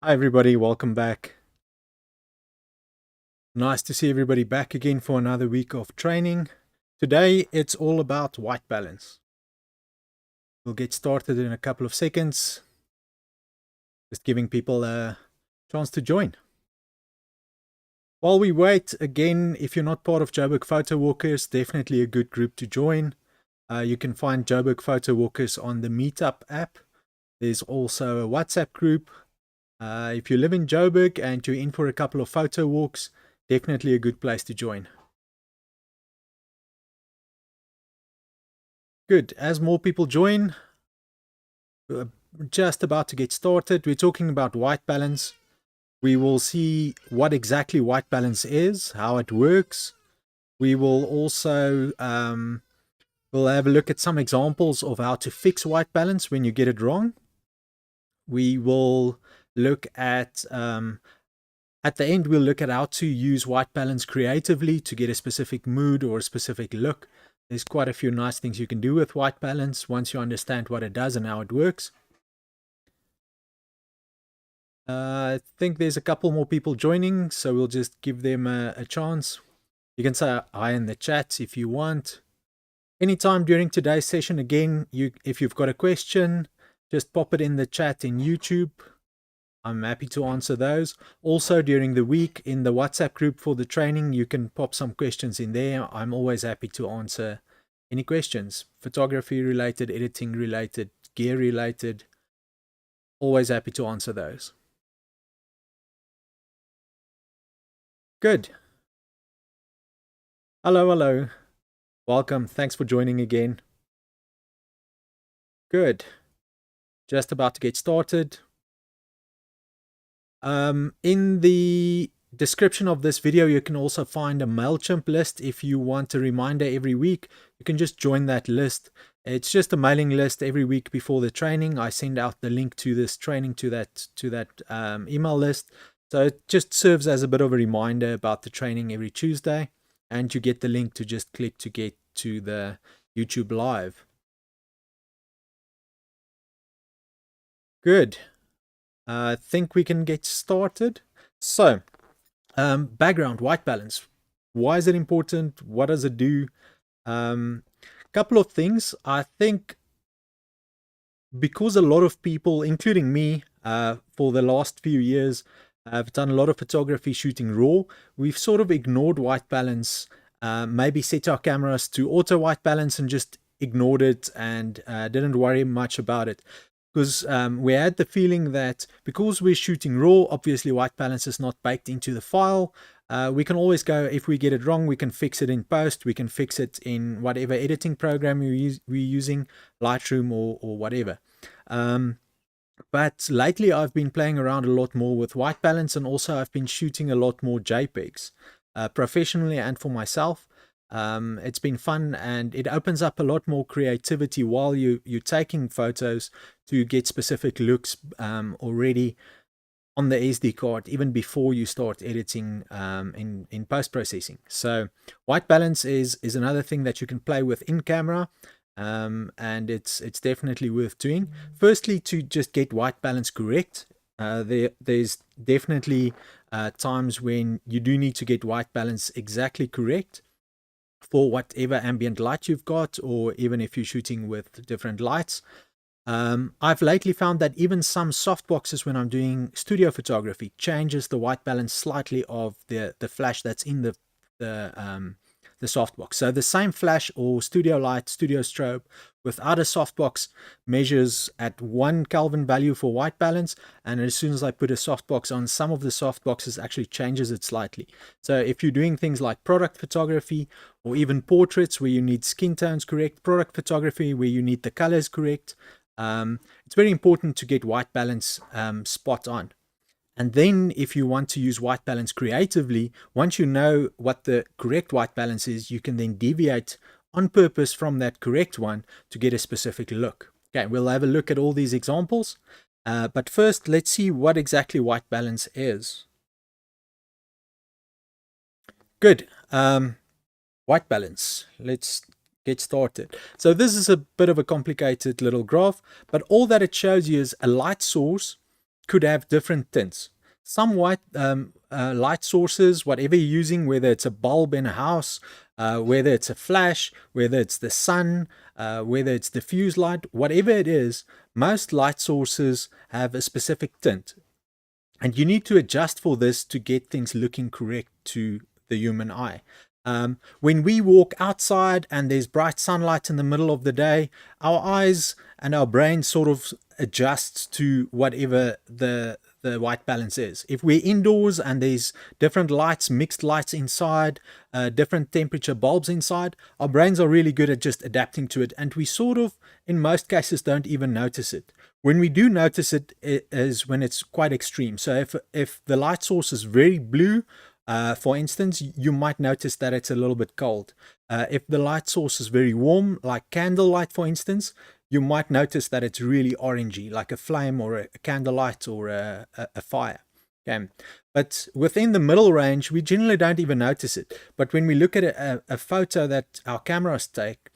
Hi everybody, welcome back. Nice to see everybody back again for another week of training. Today it's all about white balance. We'll get started in a couple of seconds, just giving people a chance to join. While we wait, again, if you're not part of Joburg Photowalkers, definitely a good group to join. You can find Joburg Photowalkers on the Meetup app. There's also a WhatsApp group. If you live in Joburg and you're in for a couple of photo walks, definitely a good place to join. Good. As more people join, we're just about to get started. We're talking about white balance. We will see what exactly white balance is, how it works. We will also we'll have a look at some examples of how to fix white balance when you get it wrong. We will look at the end, we'll look at how to use white balance creatively to get a specific mood or a specific look. There's quite a few nice things you can do with white balance once you understand what it does and how it works. I think there's a couple more people joining, so we'll just give them a chance. You can say hi in the chat if you want. Anytime during today's session, again, if you've got a question, just pop it in the chat in YouTube. I'm happy to answer those. Also, during the week in the WhatsApp group for the training, you can pop some questions in there. I'm always happy to answer any questions, photography related, editing related, gear related. Always happy to answer those. Good. Hello, hello. Welcome. Thanks for joining again. Good. Just about to get started. In the description of this video, you can also find a MailChimp list. If you want a reminder every week, you can just join that list. It's just a mailing list every week before the training. I send out the link to this training to that email list. So it just serves as a bit of a reminder about the training every Tuesday, and you get the link to just click to get to the YouTube live. Good. I think we can get started. So, background, white balance. Why is it important? What does it do? Couple of things. I think because a lot of people, including me, for the last few years, have done a lot of photography shooting raw, we've sort of ignored white balance, maybe set our cameras to auto white balance and just ignored it and didn't worry much about it. Because we had the feeling that because we're shooting raw, obviously white balance is not baked into the file. We can always go, if we get it wrong, we can fix it in post. We can fix it in whatever editing program we're using, Lightroom or whatever. But lately I've been playing around a lot more with white balance, and also I've been shooting a lot more JPEGs, professionally and for myself. It's been fun, and it opens up a lot more creativity while you're taking photos to get specific looks already on the SD card, even before you start editing in post-processing. So white balance is another thing that you can play with in camera, and it's definitely worth doing. Firstly, to just get white balance correct. There's definitely times when you do need to get white balance exactly correct for whatever ambient light you've got, or even if you're shooting with different lights. I've lately found that even some softboxes, when I'm doing studio photography, changes the white balance slightly of the flash that's in the softbox. So the same flash or studio light, studio strobe without a softbox measures at 1 Kelvin value for white balance, and as soon as I put a softbox on, some of the softboxes actually changes it slightly. So if you're doing things like product photography or even portraits where you need skin tones correct, product photography where you need the colors correct, it's very important to get white balance spot on. And then if you want to use white balance creatively, once you know what the correct white balance is, you can then deviate on purpose from that correct one to get a specific look. Okay, we'll have a look at all these examples. But first, let's see what exactly white balance is. Good. White balance. Let's get started. So this is a bit of a complicated little graph, but all that it shows you is a light source could have different tints. Some white light sources, whatever you're using, whether it's a bulb in a house, whether it's a flash, whether it's the sun, whether it's diffuse light, whatever it is, most light sources have a specific tint. And you need to adjust for this to get things looking correct to the human eye. When we walk outside and there's bright sunlight in the middle of the day, our eyes and our brain sort of adjusts to whatever the white balance is. If we're indoors and there's different lights, mixed lights inside, different temperature bulbs inside, our brains are really good at just adapting to it, and we sort of, in most cases, don't even notice it. When we do notice it, it is when it's quite extreme. So if the light source is very blue, for instance, you might notice that it's a little bit cold. If the light source is very warm, like candlelight, for instance, you might notice that it's really orangey, like a flame or a candlelight or a fire. Okay. But within the middle range, we generally don't even notice it. But when we look at a photo that our cameras take,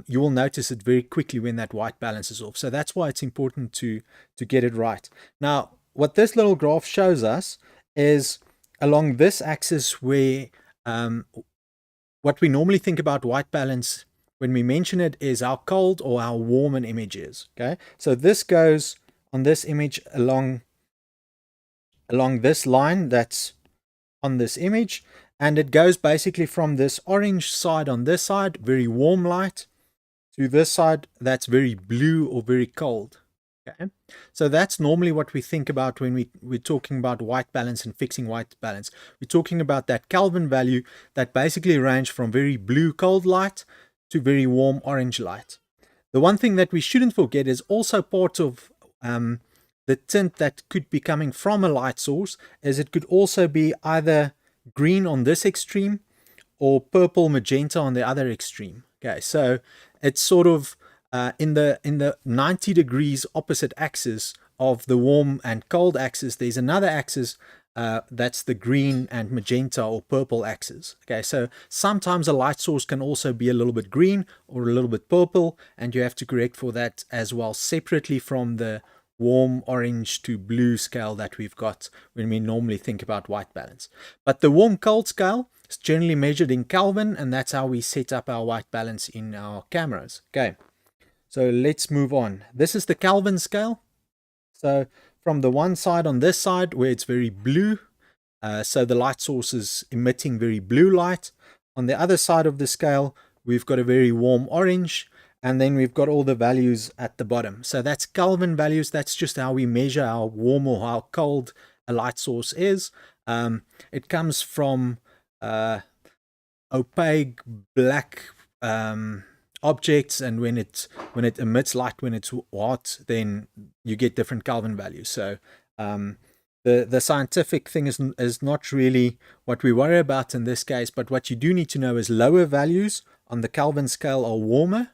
you will notice it very quickly when that white balance is off. So that's why it's important to get it right. Now, what this little graph shows us is along this axis where what we normally think about white balance when we mention it is how cold or how warm an image is. Okay, so this goes on this image along this line that's on this image, and it goes basically from this orange side on this side, very warm light, to this side that's very blue or very cold. Okay, so that's normally what we think about when we're talking about white balance and fixing white balance. We're talking about that Kelvin value that basically range from very blue cold light to very warm orange light. The one thing that we shouldn't forget is also part of the tint that could be coming from a light source is it could also be either green on this extreme or purple magenta on the other extreme. Okay, so it's sort of in the 90 degrees opposite axis of the warm and cold axis, there's another axis that's the green and magenta or purple axis. Okay, so sometimes a light source can also be a little bit green or a little bit purple, and you have to correct for that as well, separately from the warm orange to blue scale that we've got when we normally think about white balance. But the warm cold scale is generally measured in Kelvin, and that's how we set up our white balance in our cameras. Okay, so let's move on. This is the Kelvin scale. So from the one side on this side where it's very blue, so the light source is emitting very blue light. On the other side of the scale, we've got a very warm orange, and then we've got all the values at the bottom. So that's Kelvin values. That's just how we measure how warm or how cold a light source is. It comes from opaque black objects, and when it emits light when it's hot, then you get different Kelvin values. So the scientific thing is not really what we worry about in this case, but what you do need to know is lower values on the Kelvin scale are warmer,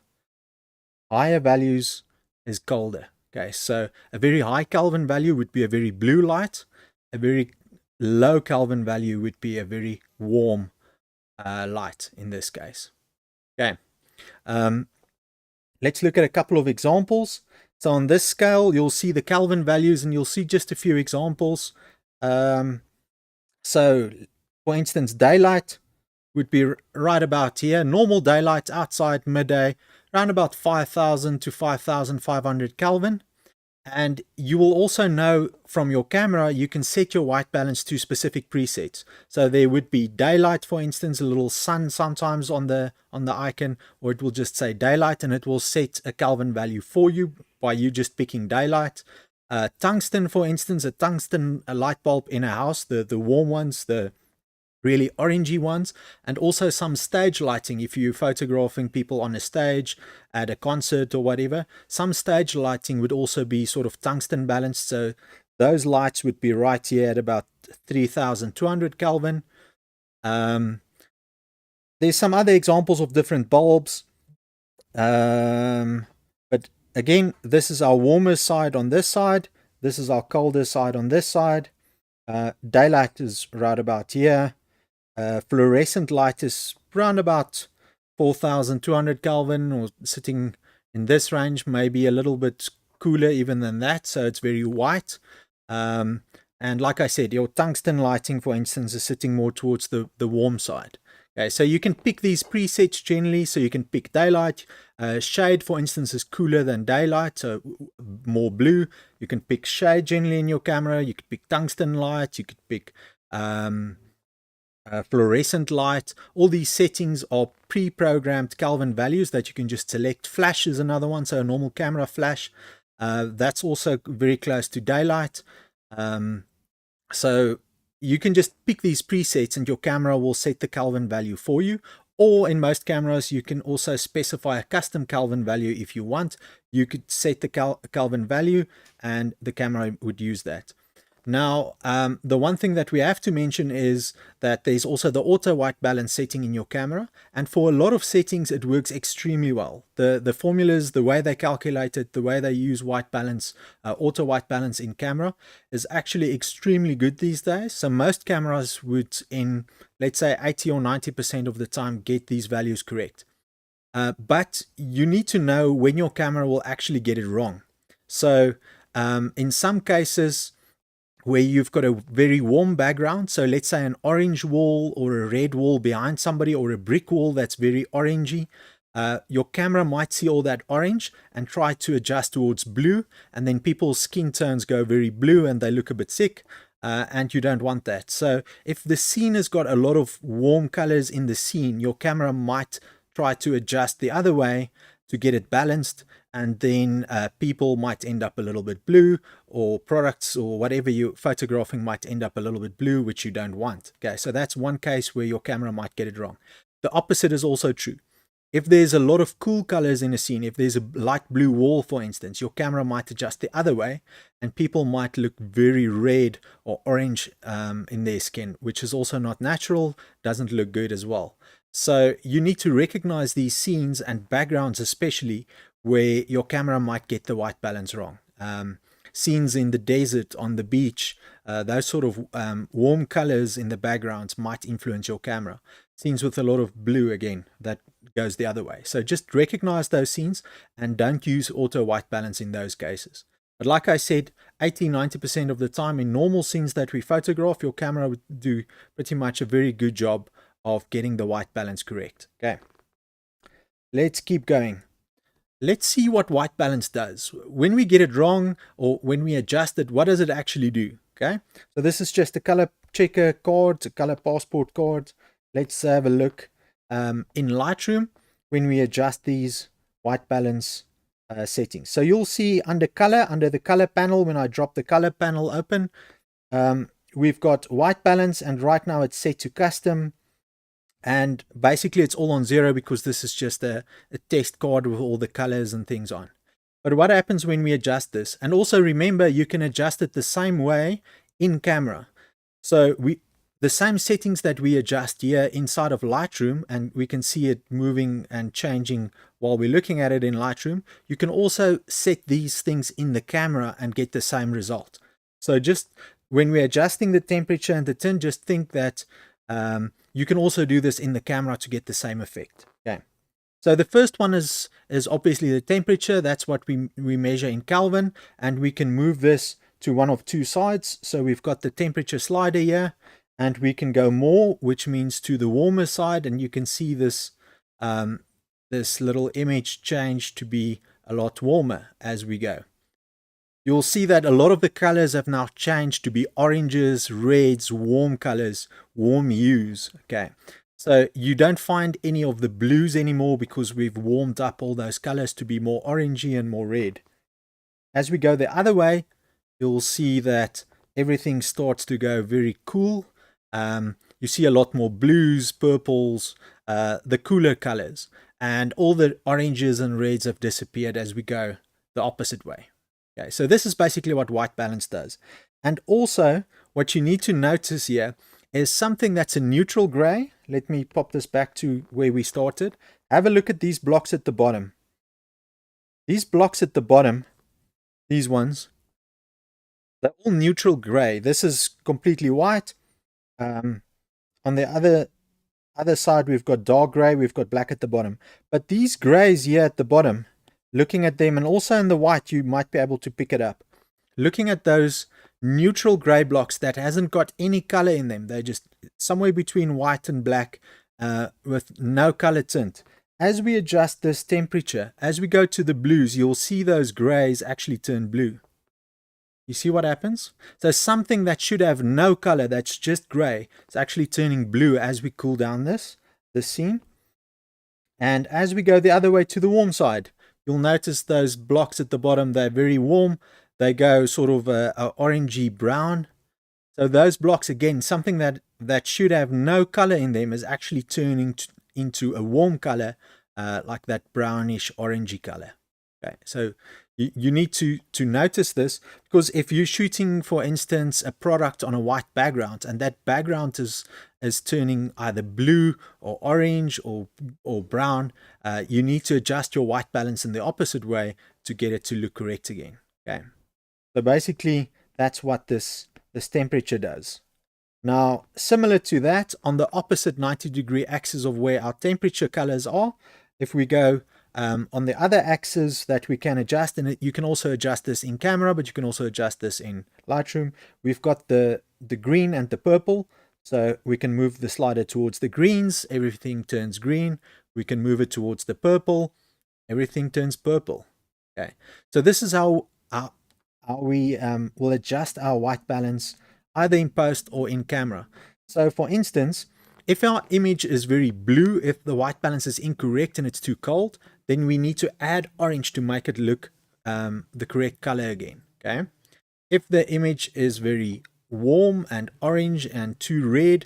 higher values is colder. Okay, so a very high Kelvin value would be a very blue light, a very low Kelvin value would be a very warm light in this case. Okay. Let's look at a couple of examples. So on this scale, you'll see the Kelvin values, and you'll see just a few examples. So, for instance, daylight would be right about here. Normal daylight outside midday, around about 5,000 to 5,500 Kelvin. And you will also know from your camera, you can set your white balance to specific presets. So there would be daylight, for instance, a little sun sometimes on the icon, or it will just say daylight, and it will set a Kelvin value for you by you just picking daylight. Tungsten, for instance, a tungsten light bulb in a house, the warm ones, the really orangey ones, and also some stage lighting. If you're photographing people on a stage at a concert or whatever, some stage lighting would also be sort of tungsten balanced. So those lights would be right here at about 3,200 Kelvin. There's some other examples of different bulbs. But again, this is our warmer side on this side. This is our colder side on this side. Daylight is right about here. Fluorescent light is around about 4,200 Kelvin, or sitting in this range, maybe a little bit cooler even than that, so it's very white. And like I said, your tungsten lighting, for instance, is sitting more towards the warm side. Okay, so you can pick these presets generally. So you can pick daylight. Shade, for instance, is cooler than daylight, so more blue. You can pick shade generally in your camera. You could pick tungsten light. You could pick fluorescent light. All these settings are pre-programmed Kelvin values that you can just select. Flash is another one, so a normal camera flash. That's also very close to daylight. So you can just pick these presets and your camera will set the Kelvin value for you. Or in most cameras, you can also specify a custom Kelvin value if you want. You could set the Kelvin value and the camera would use that. Now, the one thing that we have to mention is that there's also the auto white balance setting in your camera. And for a lot of settings, it works extremely well. The formulas, the way they calculate it, the way they use white balance, auto white balance in camera is actually extremely good these days. So most cameras would, in let's say 80 or 90% of the time, get these values correct. But you need to know when your camera will actually get it wrong. So in some cases, where you've got a very warm background, so let's say an orange wall or a red wall behind somebody, or a brick wall that's very orangey, your camera might see all that orange and try to adjust towards blue, and then people's skin tones go very blue and they look a bit sick, and you don't want that. So if the scene has got a lot of warm colors in the scene, your camera might try to adjust the other way to get it balanced, and then people might end up a little bit blue, or products or whatever you're photographing might end up a little bit blue, which you don't want. Okay, so that's one case where your camera might get it wrong. The opposite is also true. If there's a lot of cool colors in a scene, if there's a light blue wall, for instance, your camera might adjust the other way and people might look very red or orange in their skin, which is also not natural, doesn't look good as well. So you need to recognize these scenes and backgrounds, especially where your camera might get the white balance wrong. Scenes in the desert, on the beach, those sort of warm colors in the backgrounds might influence your camera. Scenes with a lot of blue, again, that goes the other way. So just recognize those scenes and don't use auto white balance in those cases. But like I said, 80-90% of the time in normal scenes that we photograph, your camera would do pretty much a very good job of getting the white balance correct. Okay, let's keep going. Let's see what white balance does. When we get it wrong or when we adjust it, what does it actually do? Okay, so this is just a color checker card, a color passport card. Let's have a look. In Lightroom, when we adjust these white balance settings. So you'll see under color, under the color panel, when I drop the color panel open, we've got white balance, and right now it's set to custom. And basically it's all on 0 because this is just a test card with all the colors and things on. But what happens when we adjust this? And also remember, you can adjust it the same way in camera. So the same settings that we adjust here inside of Lightroom, and we can see it moving and changing while we're looking at it in Lightroom, you can also set these things in the camera and get the same result. So just when we're adjusting the temperature and the tint, just think that you can also do this in the camera to get the same effect. Okay. So the first one is obviously the temperature. That's what we measure in Kelvin, and we can move this to one of two sides. So we've got the temperature slider here, and we can go more, which means to the warmer side, and you can see this this little image change to be a lot warmer as we go. You'll see that a lot of the colors have now changed to be oranges, reds, warm colors, warm hues. Okay, so you don't find any of the blues anymore because we've warmed up all those colors to be more orangey and more red. As we go the other way, you'll see that everything starts to go very cool. You see a lot more blues, purples, the cooler colors, and all the oranges and reds have disappeared as we go the opposite way. Okay, so this is basically what white balance does. And also, what you need to notice here is something that's a neutral gray. Let me pop this back to where we started. Have a look at these blocks at the bottom. These blocks at the bottom, these ones, they're all neutral gray. This is completely white. On the other side, we've got dark gray, we've got black at the bottom. But these grays here at the bottom, looking at them, and also in the white, you might be able to pick it up. Looking at those neutral gray blocks that hasn't got any color in them. They're just somewhere between white and black with no color tint. As we adjust this temperature, as we go to the blues, you'll see those grays actually turn blue. You see what happens? So something that should have no color, that's just gray, is actually turning blue as we cool down this scene. And as we go the other way to the warm side, you'll notice those blocks at the bottom, they're very warm. They go sort of a orangey brown. So those blocks, again, something that should have no color in them is actually turning into a warm color, like that brownish orangey color. Okay, so you need to notice this, because if you're shooting, for instance, a product on a white background and that background is turning either blue or orange or brown, you need to adjust your white balance in the opposite way to get it to look correct again. Okay, so basically that's what this temperature does. Now, similar to that, on the opposite 90-degree axis of where our temperature colors are, if we go on the other axis that we can adjust, and you can also adjust this in camera, but you can also adjust this in Lightroom. We've got the green and the purple, so we can move the slider towards the greens, everything turns green. We can move it towards the purple, everything turns purple. Okay, so this is how we will adjust our white balance either in post or in camera. So for instance, if our image is very blue, if the white balance is incorrect and it's too cold, then we need to add orange to make it look the correct color again. Okay. If the image is very warm and orange and too red,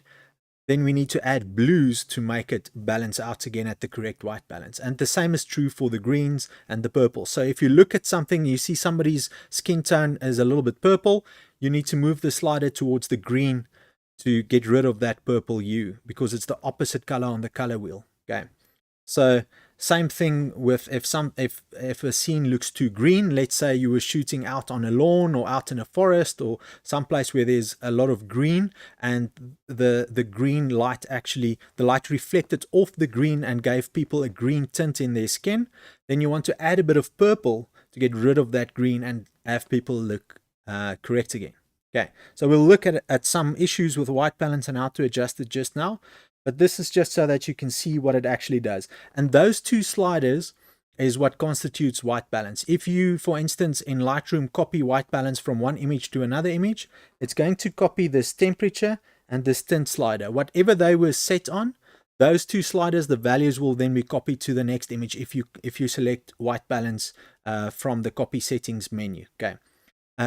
then we need to add blues to make it balance out again at the correct white balance. And the same is true for the greens and the purple. So if you look at something, you see somebody's skin tone is a little bit purple, you need to move the slider towards the green to get rid of that purple hue, because it's the opposite color on the color wheel. Okay, so same thing with if a scene looks too green. Let's say you were shooting out on a lawn or out in a forest or someplace where there's a lot of green, and the green light, actually the light reflected off the green and gave people a green tint in their skin. Then you want to add a bit of purple to get rid of that green and have people look correct again. Okay, so we'll look at some issues with white balance and how to adjust it just now, but this is just so that you can see what it actually does. And those two sliders is what constitutes white balance. If you, for instance, in Lightroom copy white balance from one image to another image, it's going to copy this temperature and this tint slider. Whatever they were set on, those two sliders, the values will then be copied to the next image if you select white balance from the copy settings menu. Okay.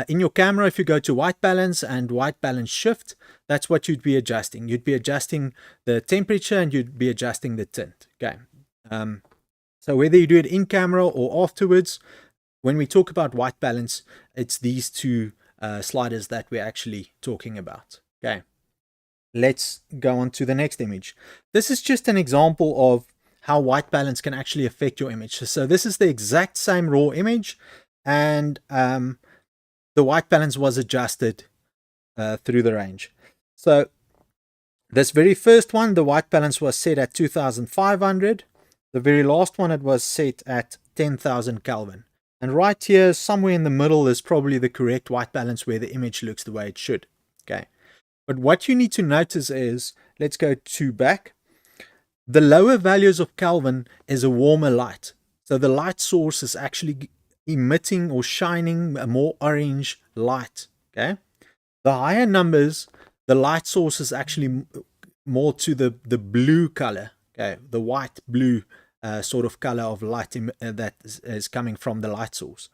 In your camera, if you go to white balance and white balance shift, that's what you'd be adjusting. You'd be adjusting the temperature and you'd be adjusting the tint. Okay. So whether you do it in camera or afterwards, when we talk about white balance, it's these two sliders that we're actually talking about. Okay. Let's go on to the next image. This is just an example of how white balance can actually affect your image. So this is the exact same raw image, and the white balance was adjusted through the range. So this very first one, the white balance was set at 2500. The very last one, it was set at 10,000 Kelvin. And right here, somewhere in the middle, is probably the correct white balance where the image looks the way it should. Okay. But what you need to notice is, let's go to back. The lower values of Kelvin is a warmer light. So the light source is actually emitting or shining a more orange light. Okay. The higher numbers, the light source is actually more to the blue color. Okay. The white blue sort of color of light that is coming from the light source.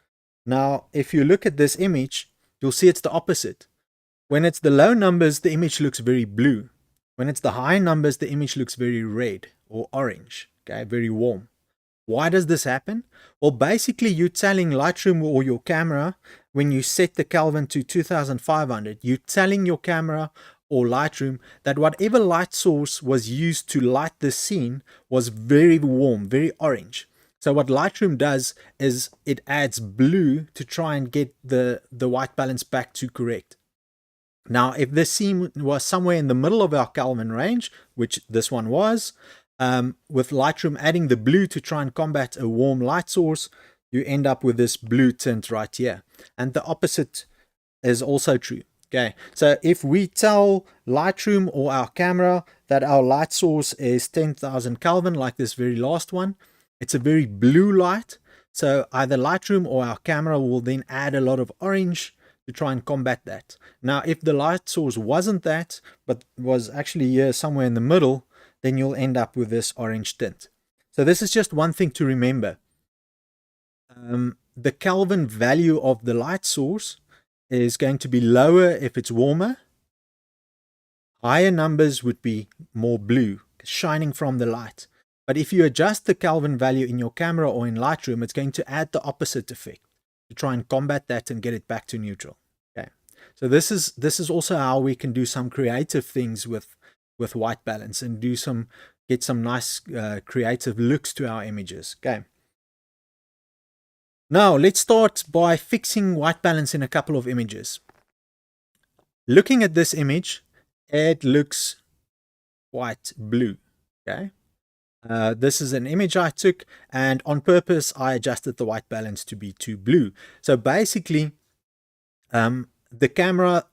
Now, if you look at this image, you'll see it's the opposite. When it's the low numbers, the image looks very blue. When it's the high numbers, the image looks very red or orange. Okay. Very warm. Why does this happen? Well, basically, you're telling Lightroom or your camera, when you set the Kelvin to 2500, you're telling your camera or Lightroom that whatever light source was used to light the scene was very warm, very orange. So what Lightroom does is it adds blue to try and get the white balance back to correct. Now, if this scene was somewhere in the middle of our Kelvin range, which this one was, with Lightroom adding the blue to try and combat a warm light source, you end up with this blue tint right here. And the opposite is also true. Okay, so if we tell Lightroom or our camera that our light source is 10,000 Kelvin, like this very last one, it's a very blue light. So either Lightroom or our camera will then add a lot of orange to try and combat that. Now, if the light source wasn't that, but was actually here somewhere in the middle, then you'll end up with this orange tint. So this is just one thing to remember. The Kelvin value of the light source is going to be lower if it's warmer. Higher numbers would be more blue, shining from the light. But if you adjust the Kelvin value in your camera or in Lightroom, it's going to add the opposite effect to try and combat that and get it back to neutral. Okay, so this is also how we can do some creative things with white balance and get some nice creative looks to our images. Okay. Now, let's start by fixing white balance in a couple of images. Looking at this image, it looks quite blue. Okay. This is an image I took, and on purpose, I adjusted the white balance to be too blue. So basically, the camera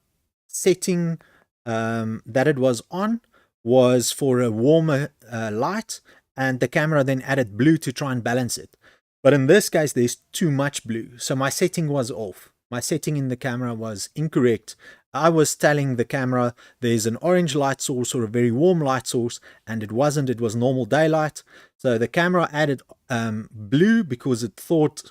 setting that it was on was for a warmer light, and the camera then added blue to try and balance it. But in this case, there's too much blue. So my setting was off. My setting in the camera was incorrect. I was telling the camera there's an orange light source or a very warm light source, and it wasn't. It was normal daylight. So the camera added blue because it thought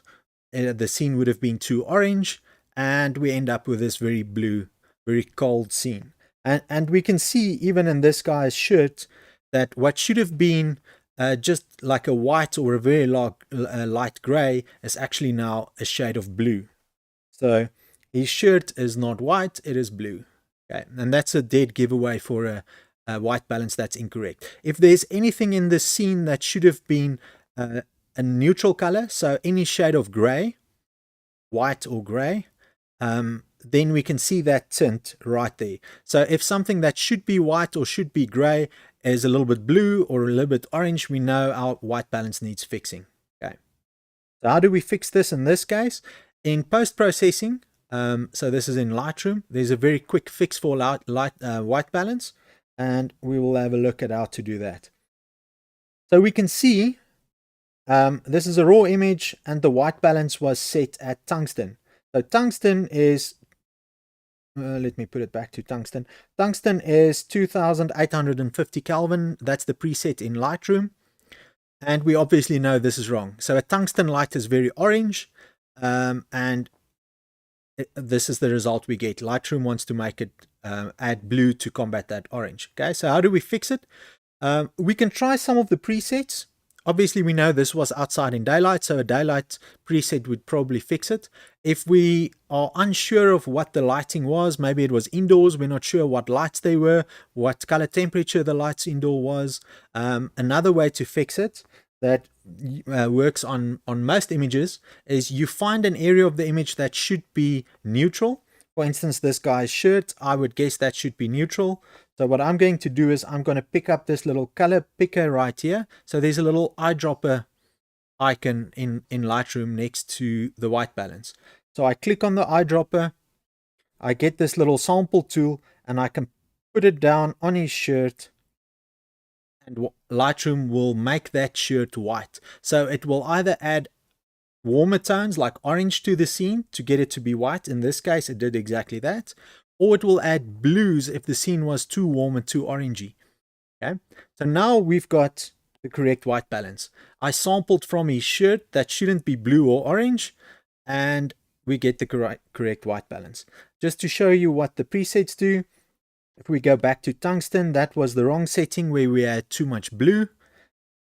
the scene would have been too orange, and we end up with this very blue, very cold scene. And we can see even in this guy's shirt that what should have been just like a white or a very light gray is actually now a shade of blue. So his shirt is not white, it is blue. Okay, and that's a dead giveaway for a white balance that's incorrect. If there's anything in this scene that should have been a neutral color, so any shade of gray, white or gray, then we can see that tint right there. So if something that should be white or should be gray is a little bit blue or a little bit orange, we know our white balance needs fixing. Okay. So how do we fix this in this case? In post-processing, so this is in Lightroom, there's a very quick fix for white balance, and we will have a look at how to do that. So we can see this is a raw image, and the white balance was set at tungsten. So tungsten is let me put it back to tungsten. Tungsten is 2850 Kelvin. That's the preset in Lightroom. And we obviously know this is wrong. So a tungsten light is very orange. And this is the result we get. Lightroom wants to make it add blue to combat that orange. Okay, so how do we fix it? We can try some of the presets. Obviously, we know this was outside in daylight, so a daylight preset would probably fix it. If we are unsure of what the lighting was, maybe it was indoors, we're not sure what lights they were, what color temperature the lights indoor was. Another way to fix it that works on most images is you find an area of the image that should be neutral. For instance, this guy's shirt, I would guess that should be neutral. So what I'm going to do is I'm going to pick up this little color picker right here. So there's a little eyedropper icon in Lightroom next to the white balance. So I click on the eyedropper, I get this little sample tool, and I can put it down on his shirt, and Lightroom will make that shirt white. So it will either add warmer tones like orange to the scene to get it to be white. In this case, it did exactly that. Or it will add blues if the scene was too warm and too orangey. Okay, so now we've got the correct white balance. I sampled from his shirt that shouldn't be blue or orange, and we get the correct white balance. Just to show you what the presets do, if we go back to tungsten, that was the wrong setting where we had too much blue.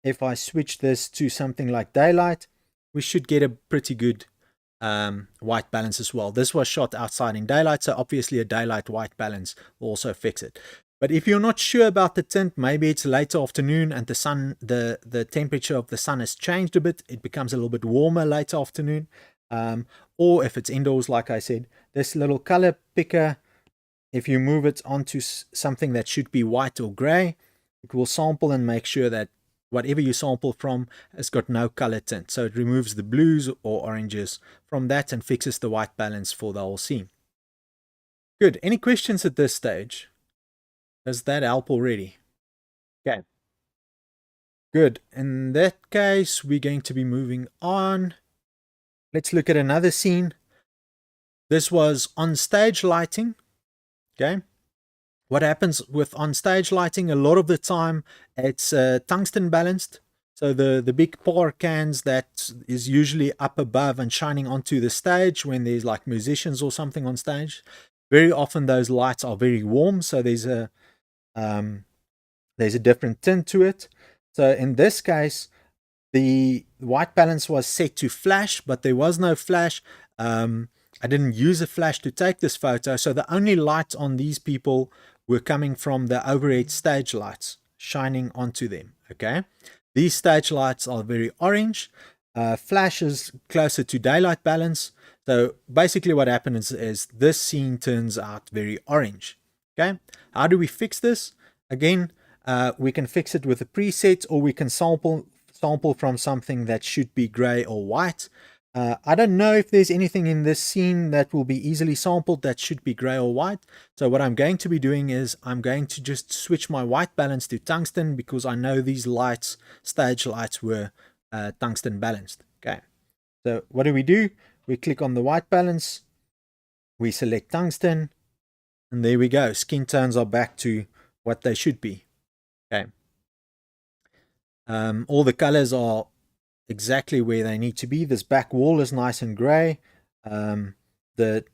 If I switch this to something like daylight, we should get a pretty good white balance as well. This was shot outside in daylight, so obviously a daylight white balance will also fix it. But if you're not sure about the tint, maybe it's late afternoon and the sun, the temperature of the sun has changed a bit, it becomes a little bit warmer late afternoon. Or if it's indoors, like I said, this little color picker, if you move it onto something that should be white or gray, it will sample and make sure that whatever you sample from has got no color tint. So it removes the blues or oranges from that and fixes the white balance for the whole scene. Good. Any questions at this stage? Does that help already? Okay. Good. In that case, we're going to be moving on. Let's look at another scene. This was on stage lighting. Okay. What happens with on stage lighting, a lot of the time it's tungsten balanced. So the big pour cans that is usually up above and shining onto the stage when there's like musicians or something on stage. Very often those lights are very warm, so there's a different tint to it. So in this case, the white balance was set to flash, but there was no flash. I didn't use a flash to take this photo, so the only light on these people were coming from the overhead stage lights shining onto them. Okay, these stage lights are very orange. Flash is closer to daylight balance. So basically what happens is this scene turns out very orange. Okay, how do we fix this? Again, we can fix it with a preset, or we can sample from something that should be gray or white. I don't know if there's anything in this scene that will be easily sampled that should be gray or white. So what I'm going to be doing is I'm going to just switch my white balance to tungsten, because I know these lights, stage lights, were tungsten balanced. Okay, so what do? We click on the white balance, we select tungsten, and there we go. Skin tones are back to what they should be. Okay. All the colors are exactly where they need to be. This back wall is nice and gray. The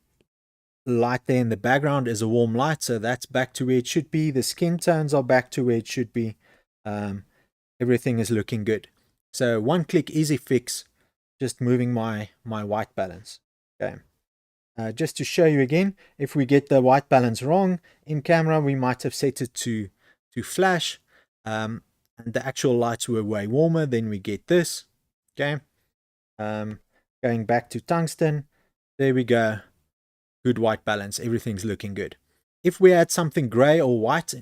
light there in the background is a warm light, so that's back to where it should be. The skin tones are back to where it should be. Everything is looking good. So one click easy fix, just moving my white balance. Okay. Just to show you again, if we get the white balance wrong in camera, we might have set it to flash, and the actual lights were way warmer. Then we get this. Okay, going back to tungsten, there we go. Good white balance, everything's looking good. If we add something gray or white,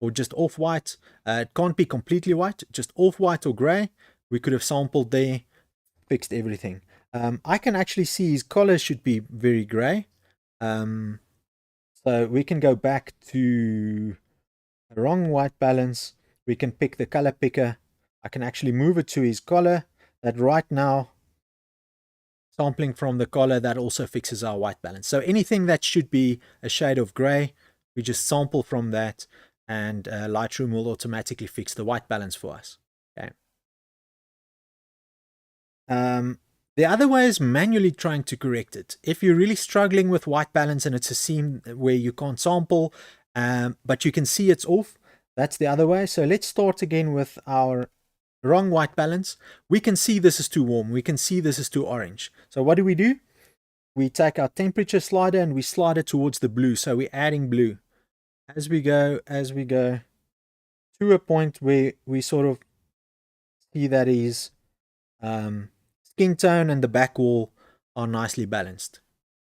or just off-white, it can't be completely white, just off-white or gray, we could have sampled there, fixed everything. I can actually see his collar should be very gray. So we can go back to the wrong white balance. We can pick the color picker. I can actually move it to his collar. That right now, sampling from the collar, that also fixes our white balance. So anything that should be a shade of gray, we just sample from that, and Lightroom will automatically fix the white balance for us. Okay. The other way is manually trying to correct it. If you're really struggling with white balance and it's a scene where you can't sample, but you can see it's off, that's the other way. So let's start again with our wrong white balance. We can see this is too warm. We can see this is too orange. So what do? We take our temperature slider and we slide it towards the blue. So we're adding blue as we go to a point where we sort of see that his skin tone and the back wall are nicely balanced.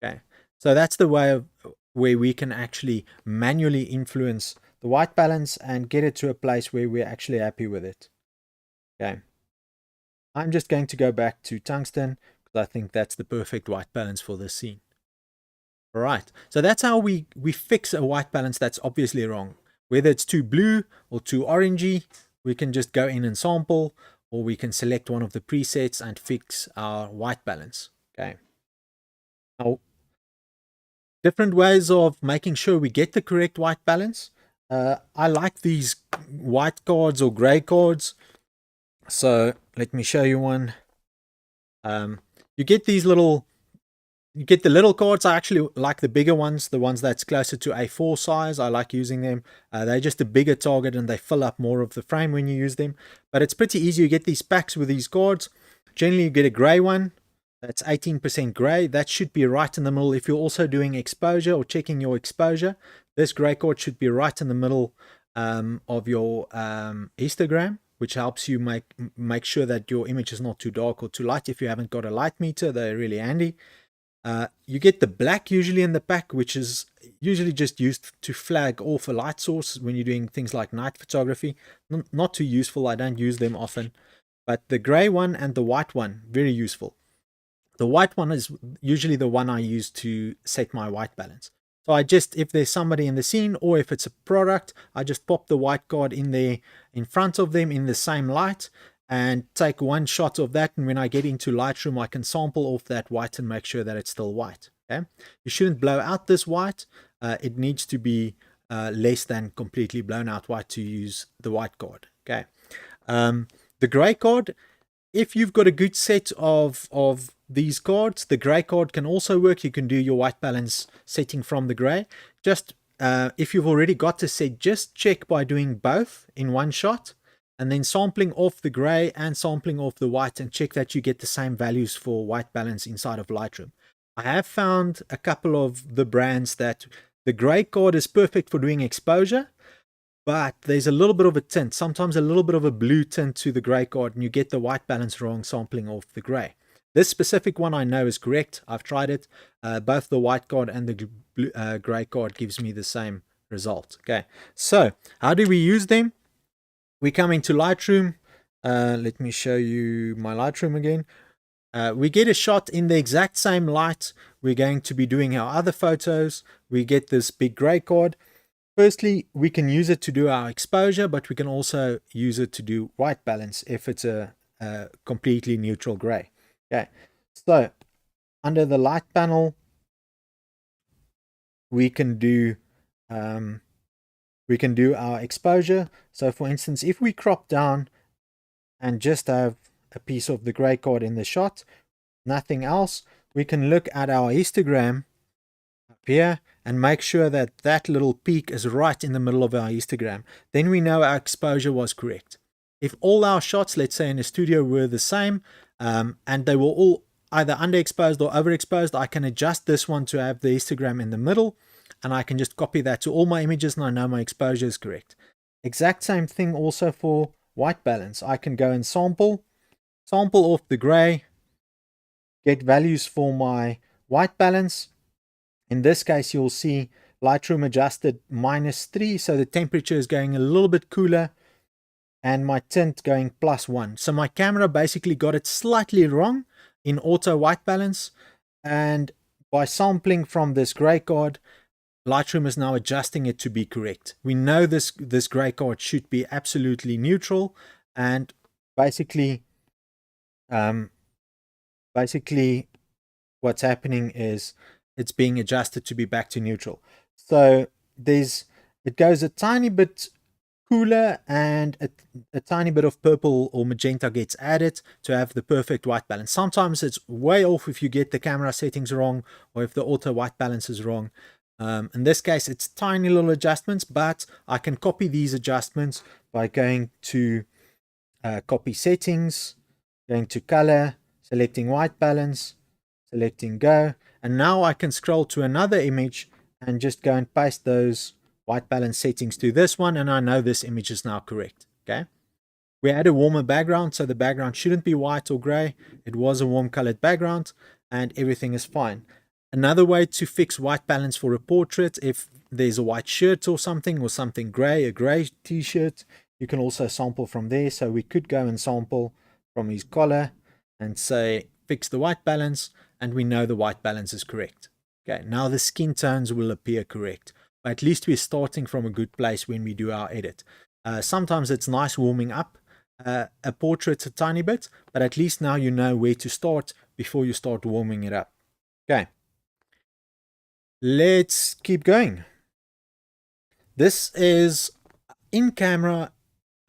Okay, so that's the way of where we can actually manually influence the white balance and get it to a place where we're actually happy with it. Okay, I'm just going to go back to tungsten because I think that's the perfect white balance for this scene. All right, so that's how we fix a white balance that's obviously wrong. Whether it's too blue or too orangey, we can just go in and sample, or we can select one of the presets and fix our white balance. Okay. Now, different ways of making sure we get the correct white balance. I like these white cards or gray cards. So let me show you one. You get these little, you get the little cards. I actually like the bigger ones, the ones that's closer to A4 size. I like using them. They're just a bigger target and they fill up more of the frame when you use them. But it's pretty easy. You get these packs with these cards. Generally, you get a gray one. That's 18% gray. That should be right in the middle. If you're also doing exposure or checking your exposure, this gray card should be right in the middle of your histogram, which helps you make sure that your image is not too dark or too light. If you haven't got a light meter, they're really handy. You get the black usually in the pack, which is usually just used to flag off a light source when you're doing things like night photography. Not too useful. I don't use them often. But the gray one and the white one, very useful. The white one is usually the one I use to set my white balance. So I just, if there's somebody in the scene or if it's a product, I just pop the white card in there in front of them in the same light and take one shot of that. And when I get into Lightroom, I can sample off that white and make sure that it's still white. Okay, you shouldn't blow out this white. It needs to be less than completely blown out white to use the white card. Okay, the gray card, if you've got a good set of these cards, the gray card can also work. You can do your white balance setting from the gray. Just if you've already got the set, just check by doing both in one shot and then sampling off the gray and sampling off the white, and check that you get the same values for white balance inside of Lightroom. I have found a couple of the brands that the gray card is perfect for doing exposure, but there's a little bit of a tint, sometimes a little bit of a blue tint to the gray card, and you get the white balance wrong sampling off the gray. This specific one I know is correct. I've tried it. Both the white card and the gray card gives me the same result. Okay, so how do we use them? We come into Lightroom. Let me show you my Lightroom again. We get a shot in the exact same light. We're going to be doing our other photos. We get this big gray card. Firstly, we can use it to do our exposure, but we can also use it to do white balance if it's a completely neutral gray. Okay, so under the light panel, we can do our exposure. So for instance, if we crop down and just have a piece of the gray card in the shot, nothing else, we can look at our histogram up here and make sure that that little peak is right in the middle of our histogram. Then we know our exposure was correct. If all our shots, let's say in a studio, were the same and they were all either underexposed or overexposed, I can adjust this one to have the histogram in the middle, and I can just copy that to all my images and I know my exposure is correct. Exact same thing also for white balance. I can go and sample off the gray, get values for my white balance. In this case, you'll see Lightroom adjusted -3, so the temperature is going a little bit cooler, and my tint going +1. So my camera basically got it slightly wrong in auto white balance, and by sampling from this gray card, Lightroom is now adjusting it to be correct. We know this gray card should be absolutely neutral, and basically what's happening is it's being adjusted to be back to neutral. So it goes a tiny bit cooler, and a tiny bit of purple or magenta gets added to have the perfect white balance. Sometimes it's way off if you get the camera settings wrong or if the auto white balance is wrong. In this case, it's tiny little adjustments, but I can copy these adjustments by going to copy settings, going to color, selecting white balance, selecting go, and now I can scroll to another image and just go and paste those white balance settings to this one, and I know this image is now correct. Okay, we had a warmer background, so the background shouldn't be white or gray. It was a warm colored background and everything is fine. Another way to fix white balance for a portrait, if there's a white shirt or something gray, a gray t-shirt, you can also sample from there. So we could go and sample from his collar and say fix the white balance, and we know the white balance is correct. Okay, now the skin tones will appear correct, but at least we're starting from a good place when we do our edit. Sometimes it's nice warming up a portrait a tiny bit, but at least now you know where to start before you start warming it up. Okay, let's keep going. This is in camera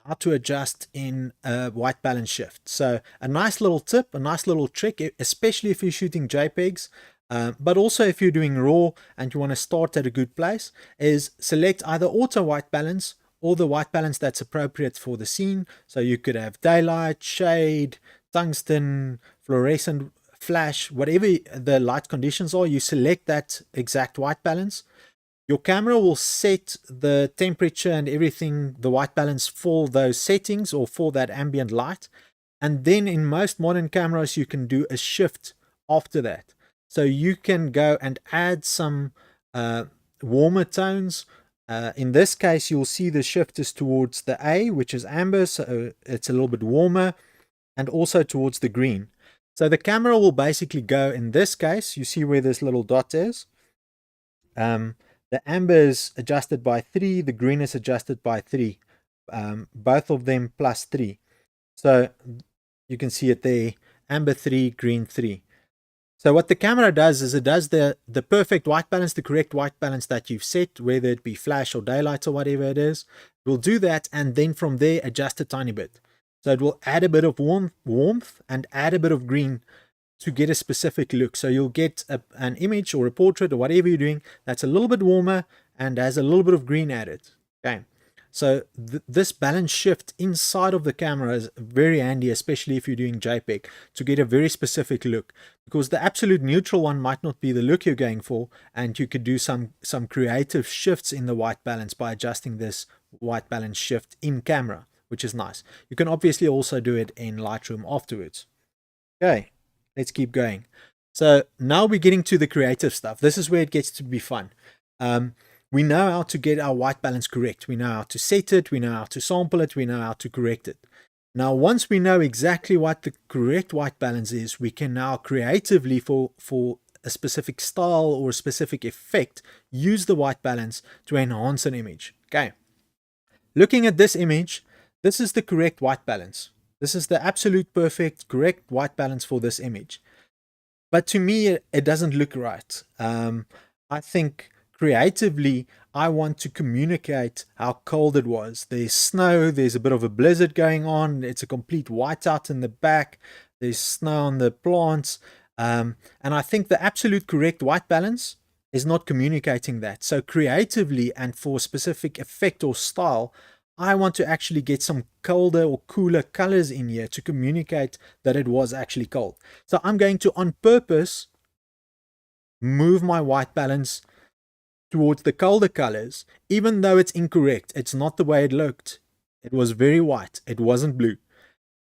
how to adjust in a white balance shift. So a nice little tip, a nice little trick, especially if you're shooting JPEGs, but also if you're doing RAW and you want to start at a good place, is select either auto white balance or the white balance that's appropriate for the scene. So you could have daylight, shade, tungsten, fluorescent, flash, whatever the light conditions are, you select that exact white balance. Your camera will set the temperature and everything, the white balance for those settings or for that ambient light. And then in most modern cameras, you can do a shift after that. So you can go and add some warmer tones. In this case, you'll see the shift is towards the A, which is amber, so it's a little bit warmer, and also towards the green. So the camera will basically go, in this case, you see where this little dot is. The amber is adjusted by 3, the green is adjusted by 3, both of them plus 3. So you can see it there, amber 3, green 3. So what the camera does is it does the perfect white balance, the correct white balance that you've set, whether it be flash or daylight or whatever it is. It will do that, and then from there adjust a tiny bit. So it will add a bit of warmth and add a bit of green to get a specific look. So you'll get an image or a portrait or whatever you're doing that's a little bit warmer and has a little bit of green added. Okay. So this balance shift inside of the camera is very handy, especially if you're doing JPEG, to get a very specific look, because the absolute neutral one might not be the look you're going for, and you could do some creative shifts in the white balance by adjusting this white balance shift in camera, which is nice. You can obviously also do it in Lightroom afterwards. Okay, let's keep going. So now we're getting to the creative stuff. This is where it gets to be fun. We know how to get our white balance correct. We know how to set it. We know how to sample it. We know how to correct it. Now, once we know exactly what the correct white balance is, we can now creatively, for a specific style or a specific effect, use the white balance to enhance an image. Okay. Looking at this image, this is the correct white balance. This is the absolute perfect, correct white balance for this image. But to me, it doesn't look right. I think creatively, I want to communicate how cold it was. There's snow, there's a bit of a blizzard going on, it's a complete whiteout in the back, there's snow on the plants, and I think the absolute correct white balance is not communicating that. So creatively and for specific effect or style, I want to actually get some colder or cooler colors in here to communicate that it was actually cold. So I'm going to, on purpose, move my white balance towards the colder colors, even though it's incorrect. It's not the way it looked. It was very white. It wasn't blue.